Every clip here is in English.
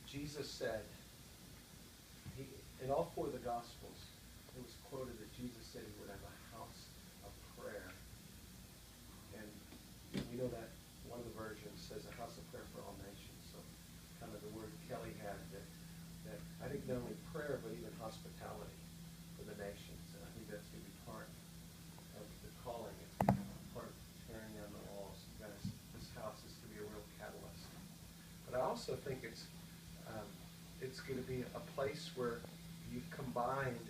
Jesus said, in all four of the Gospels, it was quoted that Jesus said he would have a house of prayer. And we know that one of the versions says a house of prayer for all nations. So kind of the word Kelly had that I think not only prayer, but even hospitality for the nations. And I think that's going to be part of the calling. It's going to be part of tearing down the walls. Guys, this house is going to be a real catalyst. But I also think it's going to be a place where you've combined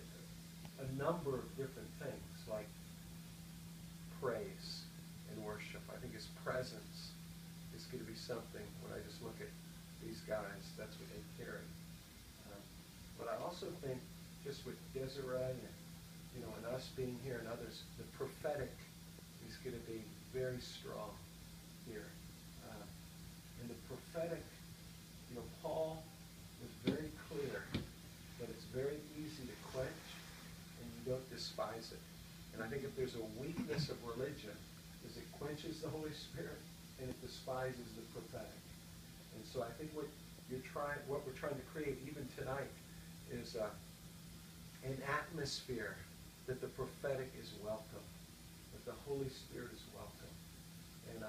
a number of different things, like praise and worship. I think his presence is going to be something, when I just look at these guys, that's what they carry. But I also think, just with Desiree and us being here and others, the prophetic is going to be very strong here. And the prophetic, Paul was very clear that it's very easy to quench and you don't despise it. And I think if there's a weakness of religion, is it quenches the Holy Spirit and it despises the prophetic. And so I think what we're trying to create even tonight is an atmosphere that the prophetic is welcome, that the Holy Spirit is welcome. And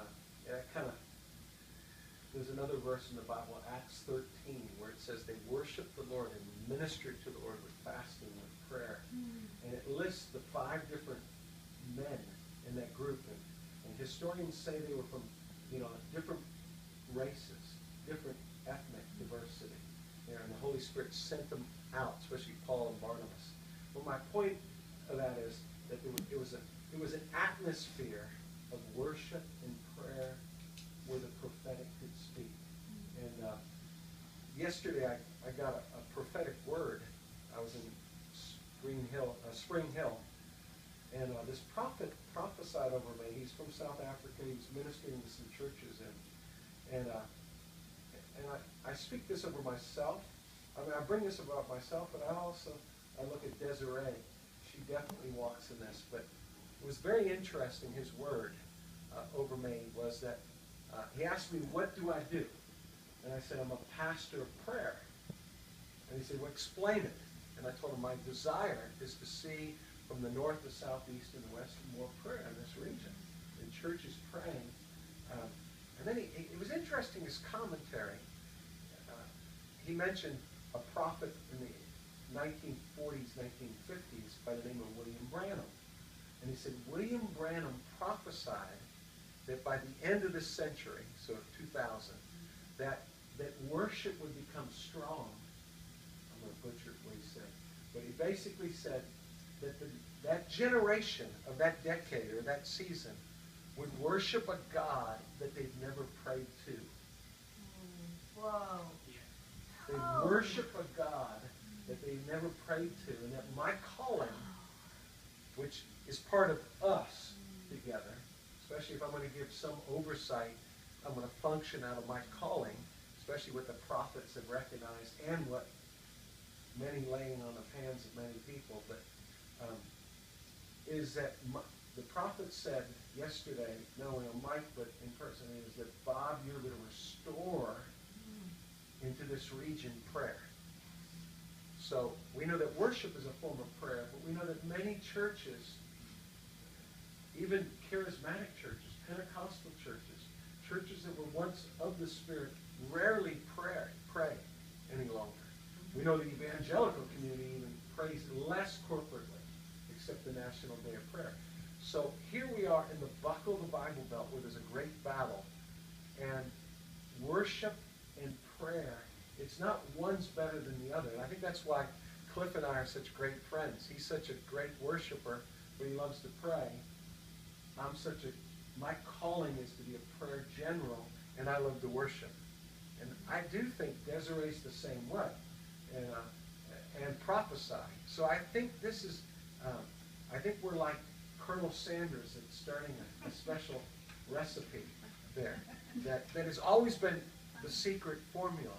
there's another verse in the Bible, Acts 13, where it says they worshiped the Lord and ministered to the Lord with fasting and prayer. And it lists the 5 different men in that group. And historians say they were from, different races, different ethnic diversity. And the Holy Spirit sent them out, especially Paul and Barnabas. Well, my point of that is that it was an atmosphere of worship and prayer where the prophetic could speak. And yesterday I got a prophetic word. I was in Spring Hill, and this prophet prophesied over me. He's from South Africa. He's ministering to some churches, and I speak this over myself. I mean, I bring this about myself, but I look at Desiree. She definitely walks in this. But it was very interesting. His word over me was that he asked me, "What do I do?" And I said, "I'm a pastor of prayer." And he said, "Well, explain it." And I told him my desire is to see from the north, the southeast, and the west more prayer in this region. And churches praying. And then it was interesting, his commentary. He mentioned a prophet in the 1940s, 1950s by the name of William Branham. And he said, William Branham prophesied that by the end of this century, so 2000, that worship would become strong. I'm going to butcher what he said. But he basically said that that generation of that decade or that season would worship a God that they've never prayed to. Whoa. They worship a God that they've never prayed to. And that my calling, which is part of us together, especially if I'm going to give some oversight, I'm going to function out of my calling, especially what the prophets have recognized and what many laying on the hands of many people, but is that the prophet said yesterday, not only on mic but in person, is that, Bob, you're going to restore into this region prayer. So we know that worship is a form of prayer, but we know that many churches, even charismatic churches, Pentecostal churches, churches that were once of the Spirit, rarely pray any longer. We know the evangelical community even prays less corporately, except the National Day of Prayer. So here we are in the buckle of the Bible Belt where there's a great battle. And worship and prayer, it's not one's better than the other. And I think that's why Cliff and I are such great friends. He's such a great worshiper, but he loves to pray. My calling is to be a prayer general, and I love to worship. And I do think Desiree's the same way, and prophesy. So I think this is, I think we're like Colonel Sanders at starting a special recipe there that has always been the secret formula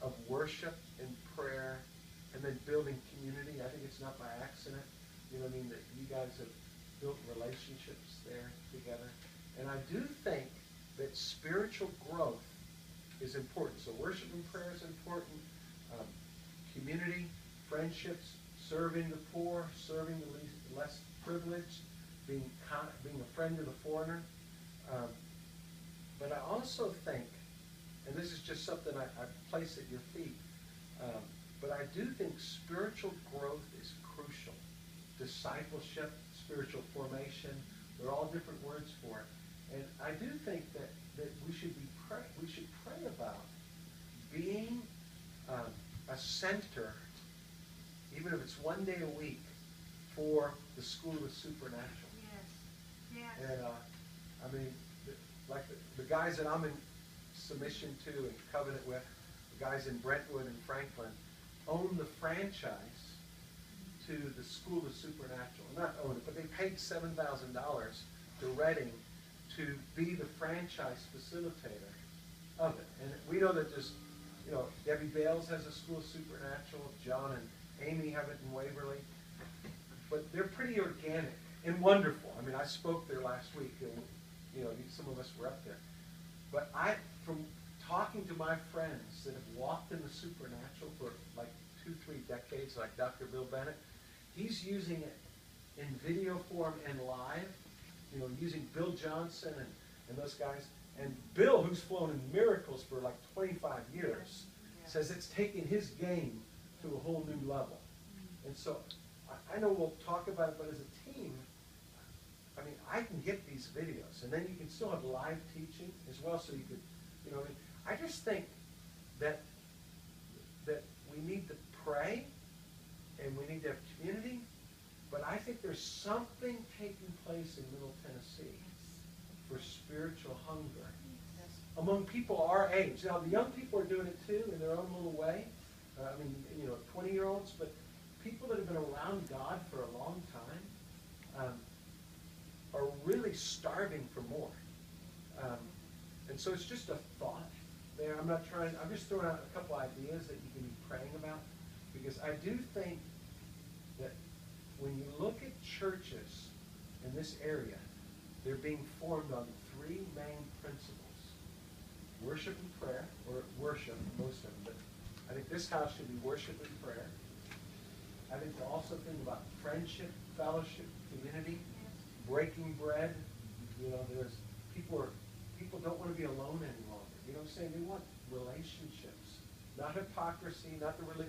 of worship and prayer and then building community. I think it's not by accident, you know what I mean, that you guys have built relationships there together. And I do think that spiritual growth is important. So worship and prayer is important. Um, Community, friendships, serving the poor, serving the less privileged, being a friend to the foreigner. Um, but I also think, and this is just something I place at your feet, but I do think spiritual growth is crucial. Discipleship, spiritual formation, they're all different words for it. And I do think that we should pray about being a center, even if it's one day a week, for the School of Supernatural. Yes. Yes. And I mean, like the guys that I'm in submission to and covenant with, the guys in Brentwood and Franklin, own the franchise to the School of Supernatural. Not own it, but they paid $7,000 to Reading to be the franchise facilitator of it. And we know that there's, Debbie Bales has a School of Supernatural, John and Amy have it in Waverly, but they're pretty organic and wonderful. I mean, I spoke there last week, and some of us were up there. But from talking to my friends that have walked in the supernatural for like 2-3 decades, like Dr. Bill Bennett, he's using it in video form and live, using Bill Johnson and those guys. And Bill, who's flown in miracles for like 25 years, says it's taken his game to a whole new level. And so I know we'll talk about it, but as a team, I mean, I can get these videos, and then you can still have live teaching as well, so you could, I just think that we need to pray, and we need to have community, but I think there's something taking place in Middle Tennessee for spiritual hunger among people our age. Now, the young people are doing it too in their own little way. 20-year-olds, but people that have been around God for a long time are really starving for more. And so it's just a thought there. I'm just throwing out a couple ideas that you can be praying about, because I do think that when you look at churches in this area, they're being formed on 3 main principles. Worship and prayer, or worship, most of them, but I think this house should be worship and prayer. I think to also think about friendship, fellowship, community, breaking bread. People don't want to be alone any longer. You know what I'm saying? They want relationships, not hypocrisy, not the religion.